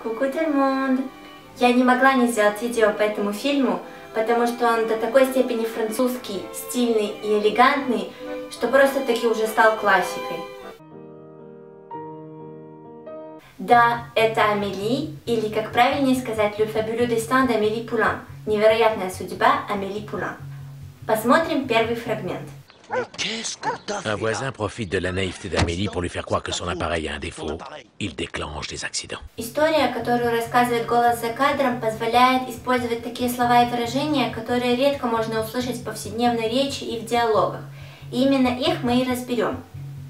Coucou tout le monde! Я не могла не сделать видео по этому фильму, потому что он до такой степени французский, стильный и элегантный, что просто-таки уже стал классикой. Да, это Амели, или, как правильнее сказать, Le fabuleux destin d'Amélie Poulain. Невероятная судьба Амели Пулин. Посмотрим первый фрагмент. Un voisin profite de la naïveté d'Amélie pour lui faire croire que son appareil a un défaut. Il déclenche des accidents. История, которую рассказывает голос за кадром, позволяет использовать такие слова и выражения, которые редко можно услышать в повседневной речи и в диалогах. И именно их мы и разберем.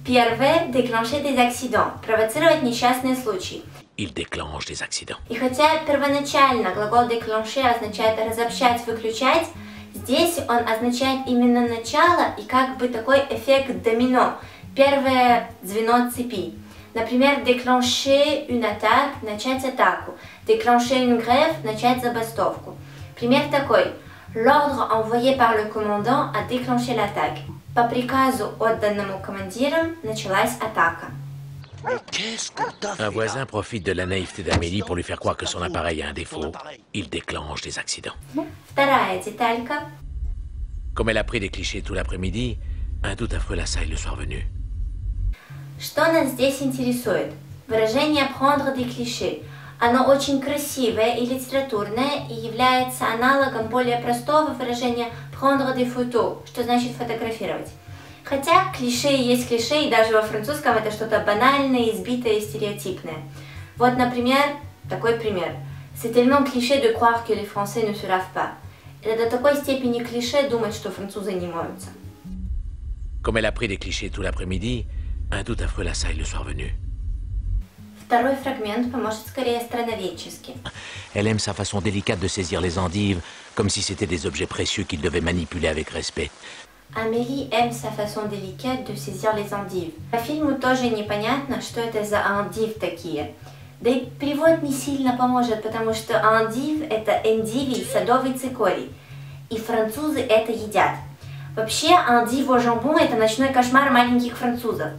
Первое – déclencher des accidents – провоцировать несчастные случаи. Il déclenche des accidents. И хотя первоначально глагол déclencher означает разобщать, выключать, здесь он означает именно начало и как бы такой эффект домино, первое звено цепи. Например, déclencher une attaque – начать атаку, déclencher une grève – начать забастовку. Пример такой. L'ordre envoyé par le commandant a déclenché l'attaque. По приказу, отданному командиром, началась атака. Un voisin profite de la naïveté d'Amélie pour lui faire croire que son appareil a un défaut. Il déclenche des accidents. Вторая деталька. Comme elle a pris des clichés tout l'après-midi, un doute affreux l'assaille le soir venu. Что нас здесь интересует? Выражение prendre des clichés. Оно очень красивое и литературное и является аналогом более простого выражения prendre des photos, что значит фотографировать. Хотя клише есть клише, и даже во французском это что-то банальное, избитое и стереотипное. Вот, например, такой пример. C'est tellement cliché de croire que les Français ne se lavent pas. Это до такой степени клише думать, что французы не моются. Comme elle a pris des clichés tout l'après-midi, un doute affreux l'assaille le soir venu. Второй фрагмент поможет скорее страноведчески. Elle aime sa façon délicate de saisir les endives, comme si c'était des objets précieux qu'il devait manipuler avec respect. Амели aime sa façon délicate de saisir les endives. По фильму тоже непонятно, что это за endives такие. Да и перевод не сильно поможет, потому что endive – это эндивий, садовый цикорий. И французы это едят. Вообще, endive au jambon – это ночной кошмар маленьких французов.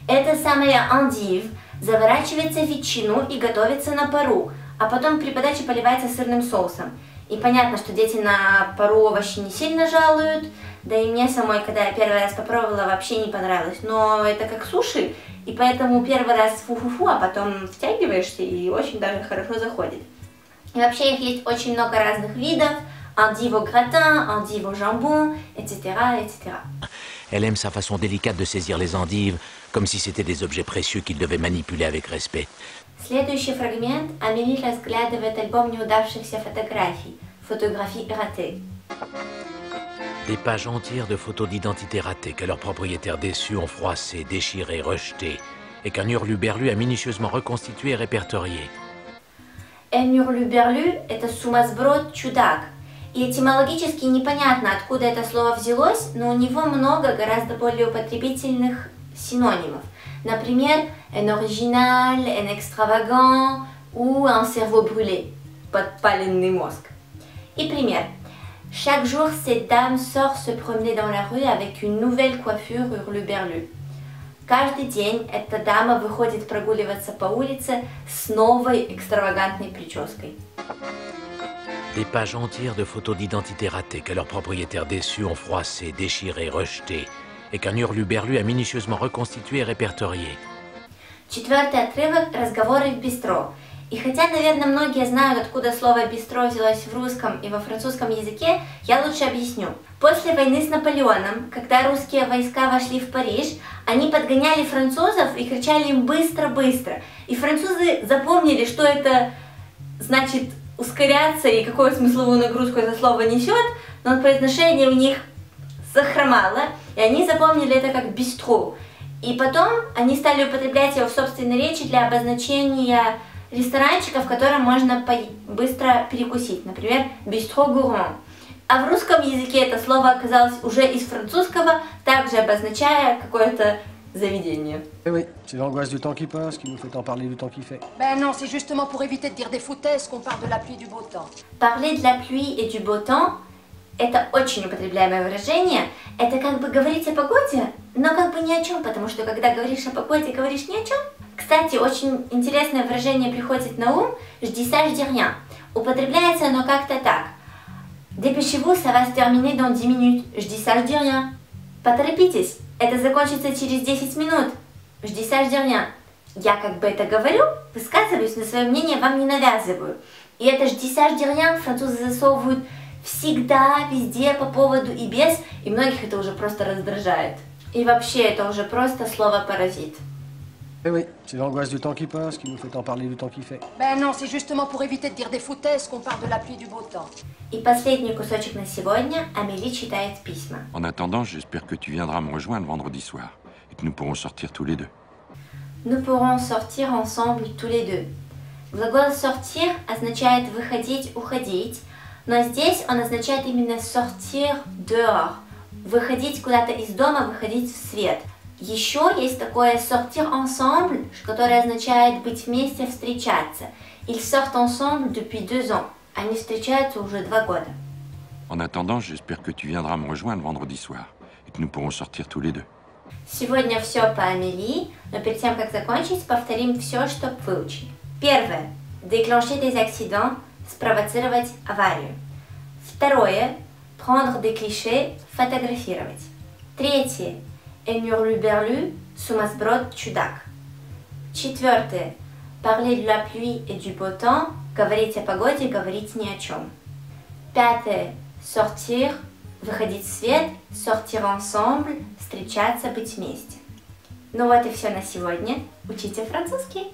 Это самая endive заворачивается в ветчину и готовится на пару, а потом при подаче поливается сырным соусом. И понятно, что дети на пару овощи не сильно жалуют, да и мне самой, когда я первый раз попробовала, вообще не понравилось. Но это как суши, и поэтому первый раз фу-фу-фу, а потом втягиваешься и очень даже хорошо заходит. И вообще их есть очень много разных видов. Endive au gratin, endive au jambon, etc., etc. Elle aime sa façon délicate de saisir les endives, comme si c'était des objets précieux qu'il devait manipuler avec respect. Следующий фрагмент. Амели разглядывает альбом неудавшихся фотографий. Фотографии ratées. Des pages entières de photos d'identité ratées que leurs propriétaires déçus ont froissées, déchirées, rejetées, et qu'un hurluberlu a minutieusement reconstitué et répertorié. Un hurluberlu – это сумасброд, чудак. И этимологически непонятно, откуда это слово взялось, но у него много гораздо более употребительных синонимов. Например, un original, un extravagant ou un cerveau brûlé – подпаленный мозг. И пример. Chaque jour, cette dame sort se promener dans la rue avec une nouvelle coiffure hurluberlu. Каждый день эта дама выходит прогуливаться по улице с новой экстравагантной прической. Des pages entières de photos d'identité ratées que leurs propriétaires déçus ont froissées, déchirées, rejetées, et qu'un hurluberlu a minutieusement reconstitué et répertorié. Четвертый отрывок – разговоры в бистро. И хотя, наверное, многие знают, откуда слово «бистро» взялось в русском и во французском языке, я лучше объясню. После войны с Наполеоном, когда русские войска вошли в Париж, они подгоняли французов и кричали им «быстро-быстро». И французы запомнили, что это значит ускоряться и какую смысловую нагрузку это слово несет, но произношение у них захромало, и они запомнили это как «бистро». И потом они стали употреблять его в собственной речи для обозначения ресторанчика, в котором можно быстро перекусить, например, бистро gourmand. А в русском языке это слово оказалось уже из французского, также обозначая какое-то заведение. Oui, c'est l'angoisse du temps qui passe qui nous fait tant parler du temps qui fait. Ben non, c'est justement pour éviter de dire des foutaises qu'on parle de la pluie et du beau temps. Parler de la pluie et du beau temps – это очень употребляемое выражение. Это как бы говорить о погоде, но как бы ни о чем, потому что когда говоришь о погоде, говоришь ни о чем. Кстати, очень интересное выражение приходит на ум «жди ça, je dis rien». Употребляется оно как-то так. Dépêchez-vous, ça va se terminer dans 10 minutes. Je dis ça, je dis rien. Поторопитесь, это закончится через 10 минут. Je dis ça, je dis rien. Я как бы это говорю, высказываюсь, но свое мнение вам не навязываю. И это je dis ça, je dis rien французы засовывают всегда, везде, по поводу и без, и многих это уже просто раздражает. И вообще это уже просто слово-паразит. Eh oui, c'est l'angoisse du temps qui passe qui nous fait tant parler du temps qui fait. Ben non, c'est justement pour éviter de dire des foutaises qu'on parle de la pluie du beau temps. И последний кусочек на сегодня. Амели читает письма. En attendant, j'espère que tu viendras me rejoindre vendredi soir et que nous pourrons sortir tous les deux. Nous pourrons sortir ensemble tous les deux. Глагол sortir означает выходить, уходить, но здесь он означает именно sortir dehors. Выходить куда-то из дома, выходить в свет. Еще есть такое sortir ensemble, которое означает быть вместе, встречаться. Ils sortent ensemble depuis 2 ans. Они встречаются уже 2 года. En attendant, j'espère que tu viendras me rejoindre vendredi soir et que nous pourrons sortir tous les deux. Сегодня все по Амели, но перед тем, как закончить, повторим все, что выучили. Первое. Déclencher des accidents, спровоцировать аварию. Второе. Prendre des clichés, фотографировать. Третье. Энюрлюберлю, сумасброд, чудак. Четвертое. Parler de la pluie et du beau temps, говорить о погоде, говорить ни о чем. Пятое. Sortir, выходить в свет, sortir ensemble, встречаться, быть вместе. Ну вот и все на сегодня. Учите французский!